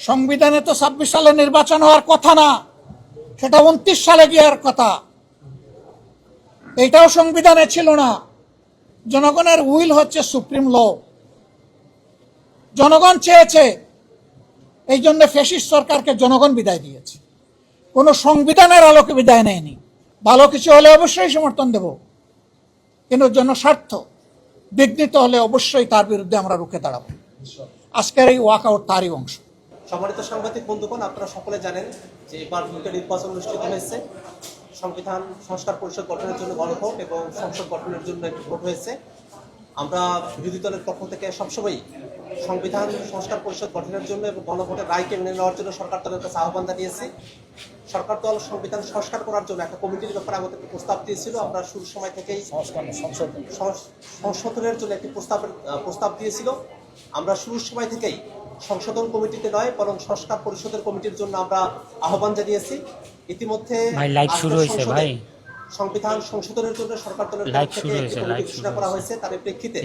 সংবিধানে তো ২৬ সালে নির্বাচন হওয়ার কথা না, সেটা ২৯ সালে গিয়ার কথা। এইটাও সংবিধানে ছিল না। জনগণের উইল হচ্ছে সুপ্রিম ল। জনগণ চেয়েছে, এই জন্য ফ্যাসিস্ট সরকারকে জনগণ বিদায় দিয়েছে, কোনো সংবিধানের আলোকে বিদায় নেয়নি। ভালো কিছু হলে অবশ্যই সমর্থন দেব, কিন্তু জনস্বার্থ বিঘ্নিত হলে অবশ্যই তার বিরুদ্ধে আমরা রুখে দাঁড়াবো। আজকের এই ওয়াকআউট তারই অংশ। সম্মানিত সাংবাদিক বন্ধুগণ, আপনারা সকলে জানেন যে এবার নির্বাচন অনুষ্ঠিত হয়েছে। সংবিধান সংস্কার পরিষদ গঠনের জন্য গণভোট এবং সংসদ গঠনের জন্য একটি ভোট হয়েছে। আমরা বিরোধী দলের পক্ষ থেকে সবসময় সংবিধান সংস্কার পরিষদ গঠনের জন্য এবং গণভোটের রায়কে মেনে নেওয়ার জন্য সরকার দলের কাছে আহ্বান জানিয়েছি। সরকার দল সংবিধান সংস্কার করার জন্য একটা কমিটির ব্যাপারে আমাদেরকে প্রস্তাব দিয়েছিল। আমরা শুরুর সময় থেকেই সংশোধনের জন্য একটি প্রস্তাব দিয়েছিল। আমরা শুরুর সময় থেকেই সংশোধন কমিটিতে নয়, বরং সংস্কার পরিষদের কমিটির জন্য আমরা আহ্বান জানিয়েছি। ইতিমধ্যে সংবিধান সংশোধনের জন্য সরকার দলের পক্ষ থেকে একটি কমিটি ঘোষণা করা হয়েছে। তার প্রেক্ষিতে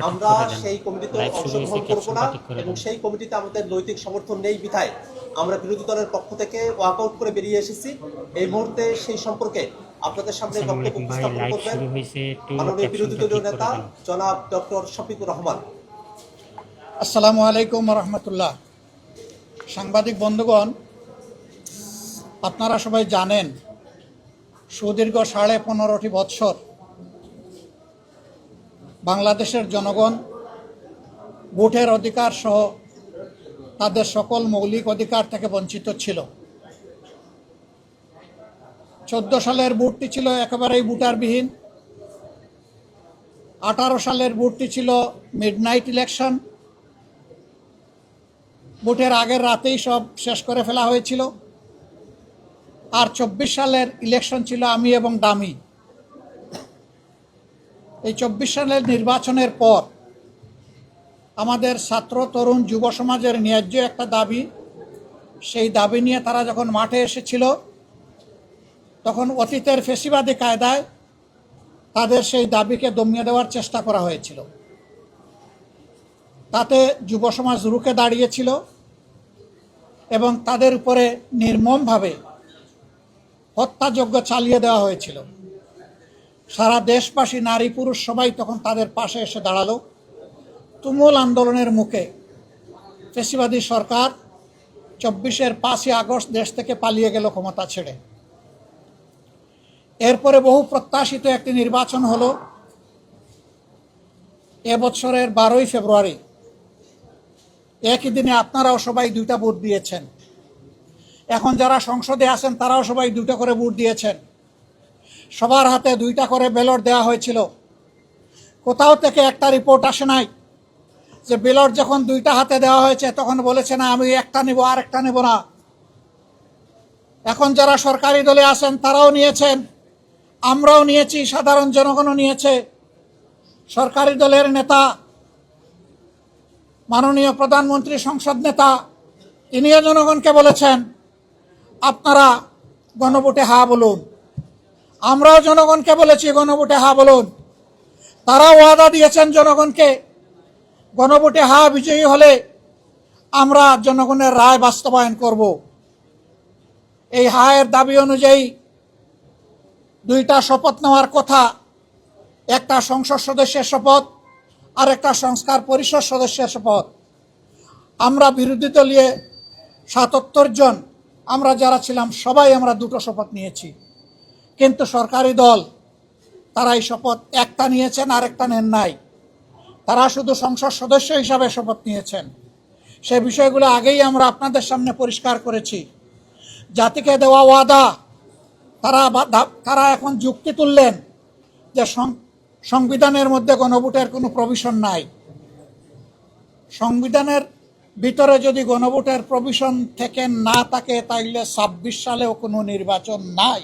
আমরা সেই কমিটিতে অংশগ্রহণ করব না এবং সেই কমিটিতে আমাদের নৈতিক সমর্থন নেই বিধায় আমরা বিরোধী দলের পক্ষ থেকে ওয়াকআউট করে বেরিয়ে এসেছি। এই মুহূর্তে সেই সম্পর্কে আপনাদের সামনে বক্তব্য উপস্থাপন করবেন মাননীয় বিরোধী দলীয় নেতা জনাব ডক্টর শফিকুর রহমান। আসসালামু আলাইকুম রহমতুল্লাহ। সাংবাদিক বন্ধুগণ, আপনারা সবাই জানেন সুদীর্ঘ 15.5 বৎসর বাংলাদেশের জনগণ ভোটের অধিকার সহ তাদের সকল মৌলিক অধিকার থেকে বঞ্চিত ছিল। 14 সালের ভোটটি ছিল একেবারেই ভোটারবিহীন। 18 সালের ভোটটি ছিল মিডনাইট ইলেকশন। ভোটের আগের রাতেই সব শেষ করে ফেলা হয়েছিল। আর 24 সালের ইলেকশন ছিল আমি এবং দামি। এই 24 সালের নির্বাচনের পর আমাদের ছাত্র তরুণ যুব সমাজের ন্যায্য একটা দাবি, সেই দাবি নিয়ে তারা যখন মাঠে এসেছিল, তখন অতীতের ফ্যাসিবাদী কায়দায় তাদের সেই দাবিকে দমিয়ে দেওয়ার চেষ্টা করা হয়েছিল। তাতে যুব সমাজ রুখে দাঁড়িয়েছিল এবং তাদের উপরে নির্মমভাবে হত্যাযজ্ঞ চালিয়ে দেওয়া হয়েছিল। সারা দেশবাসী, নারী পুরুষ সবাই তখন তাদের পাশে এসে দাঁড়ালো। তুমুল আন্দোলনের মুখে ফ্যাসিবাদী সরকার 24-এর 5ই আগস্ট দেশ থেকে পালিয়ে গেল ক্ষমতা ছেড়ে। এরপরে বহু প্রত্যাশিত একটি নির্বাচন হলো এবছরের 12ই ফেব্রুয়ারি। একই দিনে আপনারাও সবাই 2টা ভোট দিয়েছেন। এখন যারা সংসদে আছেন তারাও সবাই 2টা করে ভোট দিয়েছেন। সবার হাতে 2টা করে ব্যালট দেওয়া হয়েছিল। কোথাও থেকে একটা রিপোর্ট আসে নাই যে ব্যালট যখন 2টা হাতে দেওয়া হয়েছে তখন বলেছে না আমি একটা নেব আর একটা নেব না। এখন যারা সরকারি দলে আছেন তারাও নিয়েছেন, আমরাও নিয়েছি, সাধারণ জনগণও নিয়েছে। সরকারি দলের নেতা, মাননীয় প্রধানমন্ত্রী, সংসদ নেতা, তিনিও জনগণকে বলেছেন আপনারা গণভোটে হা বলুন। আমরাও জনগণকে বলেছি গণভোটে হা বলুন। তারা ওয়াদা দিয়েছেন জনগণকে, গণভোটে হা বিজয়ী হলে আমরা জনগণের রায় বাস্তবায়ন করব। এই হায়ের দাবি অনুযায়ী 2টা শপথ নেওয়ার কথা, একটা সংসদ সদস্যের শপথ আর একটা সংস্কার পরিষদ সদস্যের শপথ। আমরা বিরোধী দলীয় 77 জন আমরা যারা ছিলাম সবাই আমরা 2টো শপথ নিয়েছি, কিন্তু সরকারি দল তারা এই শপথ একটা নিয়েছেন আর একটা নেন নাই। তারা শুধু সংসদ সদস্য হিসাবে শপথ নিয়েছেন। সে বিষয়গুলো আগেই আমরা আপনাদের সামনে পরিষ্কার করেছি। জাতিকে দেওয়া ওয়াদা তারা এখন যুক্তি তুললেন যে সংবিধানের মধ্যে গণভোটের কোনো প্রভিশন নাই। সংবিধানের ভিতরে যদি গণভোটের প্রভিশন থেকে না থাকে তাইলে 26 সালেও কোনো নির্বাচন নাই।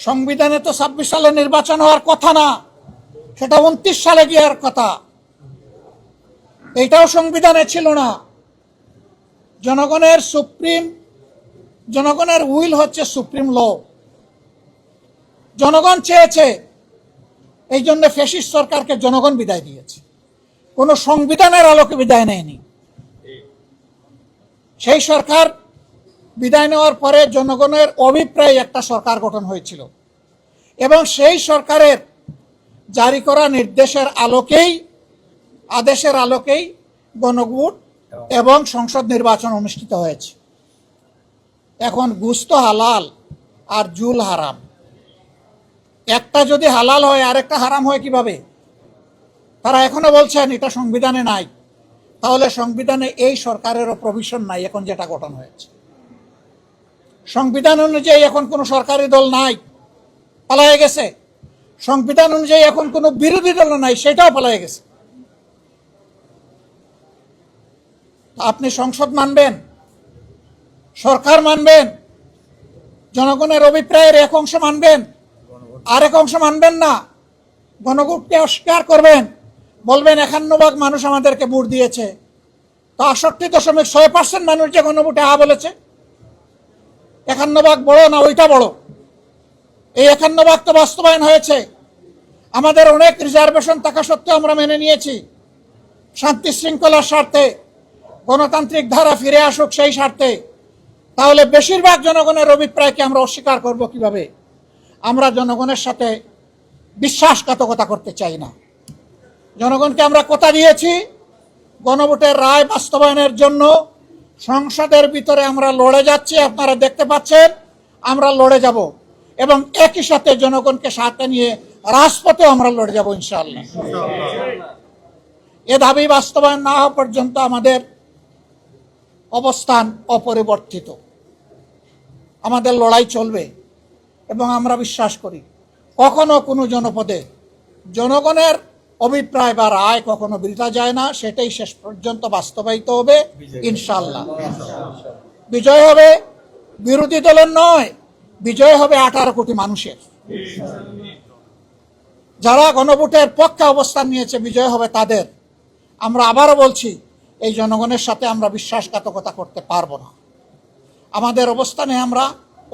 সংবিধানে তো 26 সালে নির্বাচন হওয়ার কথা না, সেটা 29 সালে গিয়ার কথা। এইটাও সংবিধানে ছিল না। জনগণের উইল হচ্ছে সুপ্রিম ল। জনগণ চেয়েছে, এই জন্য ফ্যাসিস্ট সরকারকে জনগণ বিদায় দিয়েছে, কোনো সংবিধানের আলোকে বিদায় নেয়নি। সেই সরকার বিদায় নেওয়ার পরে জনগণের অভিপ্রায়ে একটা সরকার গঠন হয়েছিল এবং সেই সরকারের জারি করা নির্দেশের আলোকেই, আদেশের আলোকেই গণভোট এবং সংসদ নির্বাচন অনুষ্ঠিত হয়েছে। এখন গুস্ত হালাল আর জুল হারাম, একটা যদি হালাল হয় আরেকটা হারাম হয় কিভাবে? তারা এখনো বলছেন এটা সংবিধানে নাই। তাহলে সংবিধানে এই সরকারেরও প্রভিশন নাই এখন যেটা গঠন হয়েছে। সংবিধান অনুযায়ী এখন কোনো সরকারি দল নাই, পালায়ে গেছে। সংবিধান অনুযায়ী এখন কোনো বিরোধী দল নাই, সেটাও পালায়ে গেছে। আপনি সংসদ মানবেন, সরকার মানবেন, জনগণের অভিপ্রায়ের এক অংশ মানবেন, আরেক অংশ মানবেন না, গণভোটকে অস্বীকার করবেন, বলবেন 51% মানুষ আমাদেরকে ভোট দিয়েছে। তো 68.6% মানুষ যে গণভোটে হা বলেছে, 51% বড় না ওইটা বড়? এই 51% তো বাস্তবায়ন হয়েছে। আমাদের অনেক রিজার্ভেশন থাকা সত্ত্বেও আমরা মেনে নিয়েছি, শান্তি শৃঙ্খলার স্বার্থে, গণতান্ত্রিক ধারা ফিরে আসুক সেই স্বার্থে। তাহলে বেশিরভাগ জনগণের অভিপ্রায়কে আমরা অস্বীকার করব কিভাবে? আমরা জনগণের সাথে বিশ্বাসঘাতকতা করতে চাই না। জনগণকে আমরা কথা দিয়েছি, গণভোটের রায় বাস্তবায়নের জন্য সংসদের ভিতরে আমরা লড়ে যাচ্ছি। আপনারা দেখতে পাচ্ছেন আমরা লড়ে যাব এবং একই সাথে জনগণকে সাথে নিয়ে রাজপথে আমরা লড়ে যাব ইনশাআল্লাহ। এ দাবি বাস্তবায়ন না হওয়া পর্যন্ত আমাদের অবস্থান অপরিবর্তিত, আমাদের লড়াই চলবে এবং আমরা বিশ্বাস করি কখনো কোনো জনপদে জনগণের অভিপ্রায় বা রায় কখনো বৃথা যায় না, সেটাই শেষ পর্যন্ত বাস্তবায়িত হবে ইনশাআল্লাহ। বিজয় হবে বিরোধী দলের নয়, বিজয় হবে 18 কোটি মানুষের। যারা গণভোটের পক্ষে অবস্থান নিয়েছে বিজয় হবে তাদের। আমরা আবারও বলছি, এই জনগণের সাথে আমরা বিশ্বাসঘাতকতা করতে পারবো না। আমাদের অবস্থানে আমরা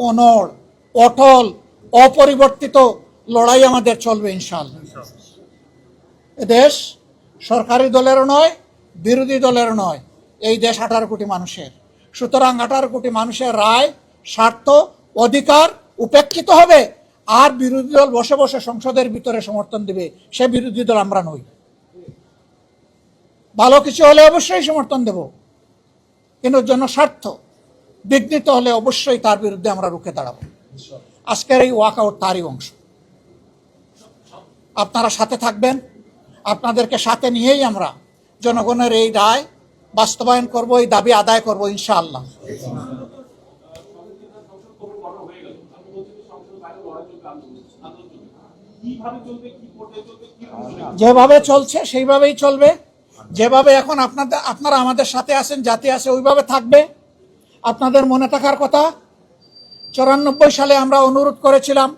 অনড়, অটল, অপরিবর্তিত লড়াই আমাদের চলবে ইনশাআল্লাহ। দেশ সরকারি দলেরও নয়, বিরোধী দলেরও নয়, এই দেশ 18 কোটি মানুষের। সুতরাং 18 কোটি মানুষের রায়, স্বার্থ, অধিকার উপেক্ষিত হবে আর বিরোধী দল বসে বসে সংসদের ভিতরে সমর্থন দিবে, সে বিরোধী দল আমরা নই। ভালো কিছু হলে অবশ্যই সমর্থন দেব, কিন্তু জনস্বার্থ বিঘ্নিত হলে অবশ্যই তার বিরুদ্ধে আমরা রুখে দাঁড়াবো। আজকের এই ওয়াকআউট তারই অংশ। আপনারা সাথে থাকবেন, আপনাদেরকে সাথে নিয়েই আমরা জনগণের এই রায় বাস্তবায়ন করব, এই দাবি আদায় করব ইনশাআল্লাহ। যেভাবে চলছে সেইভাবেই চলবে, যেভাবে এখন আপনারা আমাদের সাথে আছেন, জাতি আছে, ওইভাবে থাকবে। আপনাদের মনে থাকার কথা, 94 সালে আমরা অনুরোধ করেছিলাম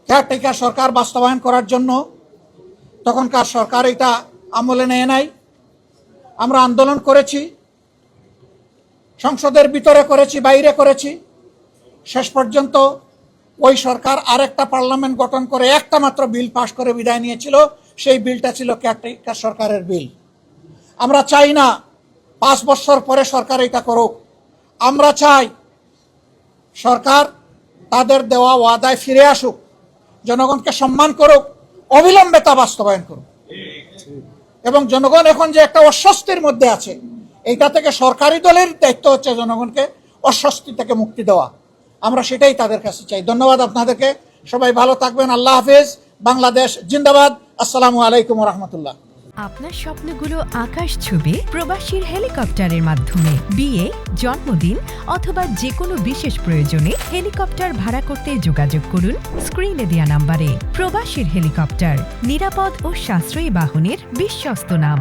কেয়ারটেকার সরকার বাস্তবায়ন করার জন্য। তখনকার সরকার এটা আমলে নেয় নাই। আমরা আন্দোলন করেছি, সংসদের ভিতরে করেছি, বাইরে করেছি। শেষ পর্যন্ত ওই সরকার আরেকটা পার্লামেন্ট গঠন করে একটা মাত্র বিল পাশ করে বিদায় নিয়েছিল। সেই বিলটা ছিল কেয়ারটেকার সরকারের বিল। আমরা চাই না 5 বছর পরে সরকার এটা করুক। আমরা চাই সরকার তাদের দেওয়া ওয়াদায় ফিরে আসুক, জনগণকে সম্মান করুক, অবিলম্বে তা বাস্তবায়ন করুক। এবং জনগণ এখন যে একটা অস্বস্তির মধ্যে আছে, এইটা থেকে সরকারি দলের দায়িত্ব হচ্ছে জনগণকে অস্বস্তি থেকে মুক্তি দেওয়া। আমরা সেটাই তাদের কাছে চাই। ধন্যবাদ আপনাদেরকে। সবাই ভালো থাকবেন। আল্লাহ হাফেজ। বাংলাদেশ জিন্দাবাদ। আসসালামু আলাইকুম রহমতুল্লাহ। আপনার স্বপ্নগুলো আকাশ ছুবে প্রবাসীর হেলিকপ্টারের মাধ্যমে। বিয়ে, জন্মদিন অথবা যে কোনো বিশেষ প্রয়োজনে হেলিকপ্টার ভাড়া করতে যোগাযোগ করুন স্ক্রিনে দেয়া নাম্বারে। প্রবাসীর হেলিকপ্টার, নিরাপদ ও সাশ্রয়ী বাহনের বিশ্বস্ত নাম।